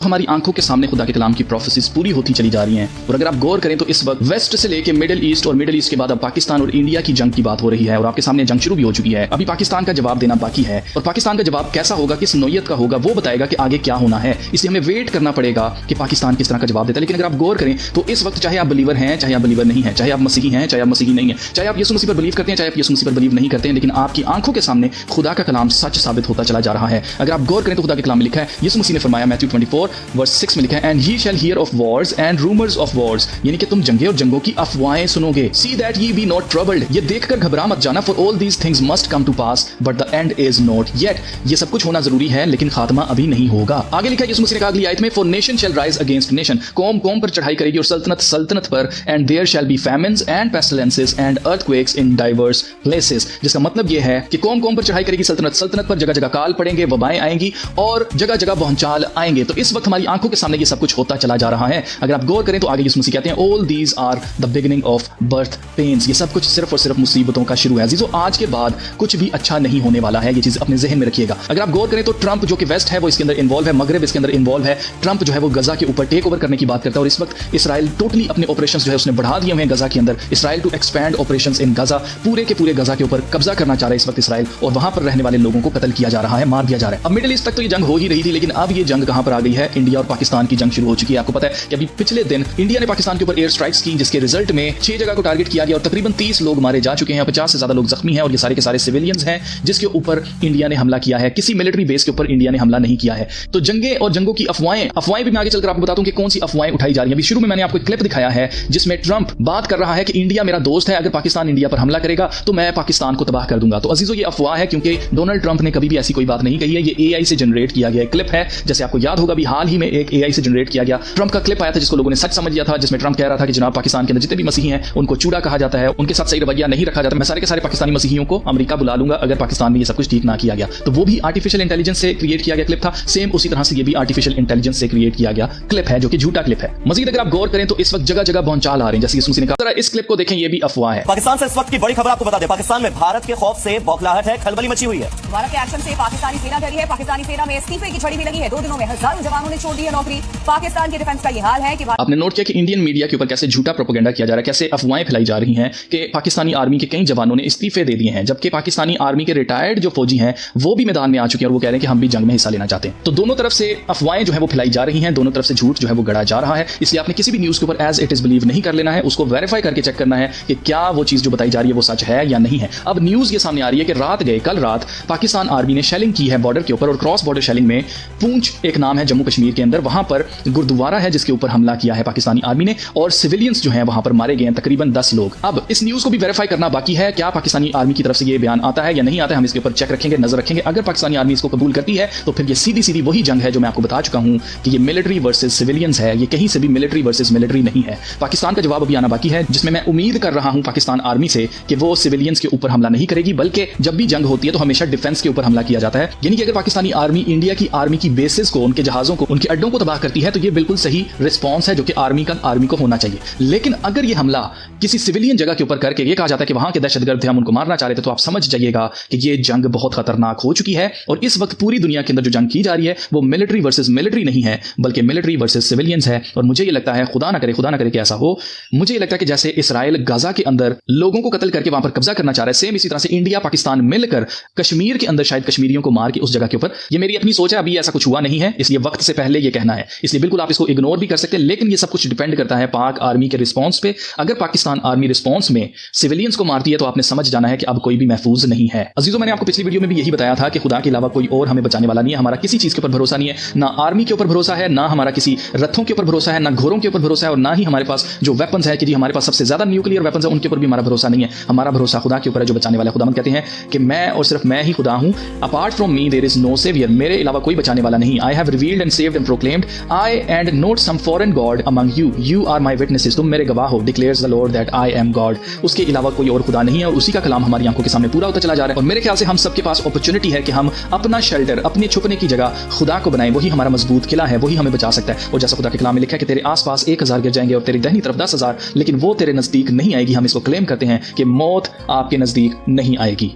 हमारी आंखों के सामने खुदा के कलाम की प्रोफेसीज पूरी होती चली जा रही हैं। और अगर आप गौर करें तो इस वक्त वेस्ट से लेके मिडिल ईस्ट और मिडिल ईस्ट के बाद अब पाकिस्तान और इंडिया की जंग की बात हो रही है और आपके सामने जंग शुरू भी हो चुकी है। अभी पाकिस्तान का जवाब देना बाकी है और पाकिस्तान का जवाब कैसा होगा, किस नौयत का होगा, वो बताएगा कि आगे क्या होना है। इसलिए हमें वेट करना पड़ेगा कि पाकिस्तान किस तरह का जवाब देता है। लेकिन अगर आप गौर करें तो इस वक्त चाहे आप बिलीवर हैं, चाहे आप बिलीवर नहीं है, चाहे आप मसीही हैं, चाहे आप मसीही नहीं है, चाहे आप यीशु मसीह पर बिलीव करते हैं, चाहे आप यीशु मसीह पर बिलीव नहीं करते हैं, लेकिन आपकी आंखों के सामने खुदा का कलाम सच साबित होता चला जा रहा है। अगर आप गौर करें तो खुदा के कलाम में लिखा है, यीशु मसीह ने फरमाया मैथ्यू 24:6 में लिखा है, एंड ये shall hear of wars and rumours of wars, यानी कि तुम जंगे और जंगों की अफवाहें सुनोगे। See that ye be not troubled, ये देखकर घबरा मत जाना, for all these things must come to pass but the end is not yet, ये सब कुछ होना जरूरी है लेकिन खात्मा अभी नहीं होगा। आगे लिखा है यीशु मसीह ने कहा अगली आयत में, for nation shall rise against nation, कौम कौम पर चढ़ाई करेगी और सल्तनत सल्तनत पर, and there shall be famines and pestilences and earthquakes in divers places. जिसका मतलब यह है कि कौम कौम पर चढ़ाई करेगी, सल्तनत सल्तनत पर, जगह जगह काल पड़ेंगे, वबाएं आएंगी और जगह जगह भूचाल आएंगे। तो इस वक्त हमारी आंखों के सामने ये सब कुछ होता चला जा रहा है। अगर आप गौर करें तो आगे यीशु मसीह कहते हैं, all these are the beginning of birth pains, ये सब कुछ सिर्फ और सिर्फ मुसीबतों का शुरू है। अजीजों, आज के बाद कुछ भी अच्छा नहीं होने वाला है, ये चीज अपने जहन में रखिएगा। अगर आप गौर करें तो ट्रंप जो कि वेस्ट है वो इसके अंदर इन्वॉल्व है, मगरब इसके अंदर इन्वॉल्व है। ट्रंप जो है वो गजा के ऊपर टेक ओवर करने की बात करता है और इस वक्त इसराइल टोटली अपने ऑपरेशंस जो है उसने बढ़ा दिए हुए हैं गजा के अंदर। Israel to expand operations in Gaza, पूरे के पूरे गजा के ऊपर कब्जा करना चाह रहा है इस वक्त इसराइल, और वहां पर रहने वाले लोगों को कत्ल किया जा रहा है, मार दिया जा रहा है। अब मिडिल ईस्ट तक तो ये जंग हो ही रही थी, लेकिन अब ये जंग कहां पर आ गई है, इंडिया और पाकिस्तान की जंग शुरू हो चुकी है। आपको पता है कि अभी पिछले दिन इंडिया ने पाकिस्तान के ऊपर एयर स्ट्राइक्स की, जिसके रिजल्ट में 6 जगह को टारगेट किया गया और तकरीबन 30 लोग मारे जा चुके हैं, 50 से ज्यादा लोग जख्मी हैं और ये सारे के सारे सिविलियंस हैं जिसके ऊपर इंडिया ने हमला किया है। किसी मिलिट्री बेस के ऊपर इंडिया ने हमला नहीं किया है। तो जंगे और जंगों की अफवाहें भी मैं आगे चलकर आपको बताता हूं कि कौन सी अफवाहें उठाई जा रही हैं। अभी शुरू में मैंने आपको एक क्लिप दिखाया है जिसमें ट्रंप बात कर रहा है कि इंडिया मेरा दोस्त है, अगर पाकिस्तान इंडिया पर हमला करेगा तो मैं पाकिस्तान को तबाह कर दूंगा। तो अजीजों, ये अफवाह है क्योंकि डोनाल्ड ट्रंप ने कभी भी ऐसी कोई बात नहीं कही है। ये एआई से जनरेट किया गया क्लिप है। जैसे आपको याद होगा, अभी हाल ही में एक एआई से जनरेट किया गया ट्रंप का क्लिप आया था जिसको लोगों ने सच समझ लिया था, जिसमें ट्रंप कह रहा था कि जनाब पाकिस्तान के अंदर जितने भी मसीही हैं उनको चूड़ा कहा जाता है, उनके साथ सही रवैया नहीं रखा जाता, मैं सारे के सारे पाकिस्तानी मसीहियों को अमेरिका बुला लूंगा अगर पाकिस्तान में ये सब कुछ ठीक ना किया गया। तो वो भी आर्टिफिशियल इंटेलिजेंस से क्रिएट किया गया क्लिप था। सेम उसी तरह से ये भी आर्टिफिशियल इंटेलिजेंस से क्रिएट किया गया क्लिप है जो कि झूठा क्लिप है। मजीद अगर आप गौर करें तो इस वक्त जगह जगह भौचाल आ रहे हैं, जैसे यीशु मसीह ने कहा। इस क्लिप को देखें, ये भी अफवाह है। पाकिस्तान से इस वक्त की बड़ी खबर आपको बता दें, पाकिस्तान में भारत के खौफ से बौखलाहट है, खलबली मची हुई है। भारत के एक्शन से पाकिस्तानी सेना डरी है, पाकिस्तानी सेना में इस्तीफे की छड़ी भी लगी है। 2 दिनों में हजारों जवानों ने छोड़ दी है नौकरी। पाकिस्तान के डिफेंस का ये हाल है कि आपने नोट किया कि इंडियन मीडिया के ऊपर कैसे झूठा प्रोपेगेंडा किया जा रहा है, कैसे अफवाहें फैलाई जा रही हैं कि पाकिस्तानी आर्मी के कई जवानों ने इस्तीफे दे दिए हैं, जबकि पाकिस्तानी आर्मी के रिटायर्ड जो फौजी हैं वो भी मैदान में आ चुके हैं और वो कह रहे हैं कि हम भी जंग में हिस्सा लेना चाहते हैं। तो दोनों तरफ से अफवाहें जो है वो फैलाई जा रही हैं, दोनों तरफ से झूठ जो है वो गढ़ा जा रहा है। इसलिए आपने किसी भी न्यूज के ऊपर एज इट इज बिलीव नहीं कर लेना है, उसको वेरीफाई करके चेक करना है कि क्या वो चीज जो बताई जा रही है वो सच है या नहीं है। अब न्यूज ये सामने आ रही है कि कल रात पाकिस्तान आर्मी ने शेलिंग की है बॉर्डर के ऊपर, और क्रॉस बॉर्डर शेलिंग में पूंछ एक नाम है जम्मू कश्मीर के अंदर, वहां पर गुरुद्वारा है जिसके ऊपर हमला किया है पाकिस्तानी आर्मी ने और सिविलियंस जो है वहां पर मारे गए हैं, तकरीबन 10 लोग। अब इस न्यूज को भी वेरीफाई करना बाकी है, क्या पाकिस्तानी आर्मी की तरफ से ये बयान आता है या नहीं आता है, हम इसके ऊपर चेक रखेंगे, नजर रखेंगे। अगर पाकिस्तानी आर्मी इसको कबूल करती है तो फिर ये सीधी सीधी वही जंग है जो मैं आपको बता चुका हूं कि ये मिलिट्री वर्सेस सिविलियंस है, ये कहीं से भी मिलिट्री वर्सेस मिलिट्री नहीं है। पाकिस्तान का जवाब अभी आना बाकी है, जिसमें मैं उम्मीद कर रहा हूं पाकिस्तान आर्मी से कि वो सिविलियंस के ऊपर हमला नहीं करेगी, बल्कि जब भी जंग होती है तो हमेशा डिफेंस के ऊपर हमला किया जाता है। यानी कि अगर पाकिस्तानी आर्मी इंडिया की आर्मी की बेसिस को, उनके जहाजों को, उनके अड्डों को तबाह करती है तो ये बिल्कुल सही रिस्पॉन्स है जो कि आर्मी को होना चाहिए। लेकिन अगर ये हमला किसी सिविलियन जगह के ऊपर करके ये कहा जाता है कि वहां के दहशतगर्द थे, हम उनको मारना चाह रहे थे, तो आप समझ जाइएगा कि ये जंग बहुत खतरनाक हो चुकी है। और इस वक्त पूरी दुनिया के अंदर जो जंग की जा रही है वो मिलिट्री वर्सेस मिलिट्री नहीं है, बल्कि मिलिट्री वर्सेस सिविलियंस है। और मुझे ये लगता है, खुदा ना करे कि ऐसा हो, मुझे ये लगता है कि जैसे इसराइल गाजा के अंदर लोगों को कत्ल करके वहां पर कब्जा करना चाह रहा है, सेम इसी तरह से इंडिया पाकिस्तान मिलकर कश्मीर के अंदर शायद कश्मीरियों को मार के उस जगह के ऊपर, ये मेरी अपनी सोच है, अभी ऐसा कुछ हुआ नहीं है, इसलिए वक्त से पहले ये कहना है, इसलिए बिल्कुल आप इसको इग्नोर भी कर सकते हैं। लेकिन ये सब कुछ डिपेंड करता है पाक आर्मी के रिस्पॉन्स पे। अगर पाकिस्तान आर्मी रिस्पॉन्स में सिविलियंस को मारती है तो आपने समझ जाना है कि अब कोई भी महफूज नहीं है। अजीजों, मैंने आपको पिछली वीडियो में भी यही बताया था कि खुदा के अलावा कोई और हमें बचाने वाला नहीं है। हमारा किसी चीज के ऊपर भरोसा नहीं है, ना आर्मी के ऊपर भरोसा है, ना हमारा किसी रथों के ऊपर भरोसा है, ना घोड़ों के ऊपर भरोसा है, और ना ही हमारे पास जो वेपन्स है कि जी हमारे पास सबसे ज्यादा न्यूक्लियर वेपन्स है उनके ऊपर भी हमारा भरोसा नहीं है। हमारा भरोसा खुदा के ऊपर है जो बचाने वाला है। खुदावंद कहते हैं कि मैं और सिर्फ मैं ही खुदा हूं, apart from me there is no saviour, मेरे अलावा कोई बचाने वाला नहीं। I have revealed and saved and proclaimed I and not some foreign god among you, you are my witnesses, तुम मेरे गवाह हो, declares the lord that I am God. उसके अलावा कोई और खुदा नहीं है और उसी का कलाम हमारी आंखों के सामने पूरा होता चला जा रहा है। और मेरे ख्याल से हम सबके पास अपॉर्चुनिटी है कि हम अपना शेल्टर, अपने छुपने की जगह खुदा को बनाएं, वही हमारा मजबूत किला है, वही हमें बचा सकता है। और जैसा खुदा के कलाम में लिखा है कि तेरे आसपास 1000 गिर जाएंगे और तेरी दाहिनी तरफ 10,000, लेकिन वो तेरे नजदीक नहीं आएगी। हम इसको क्लेम करते हैं कि मौत आपके नजदीक नहीं आएगी।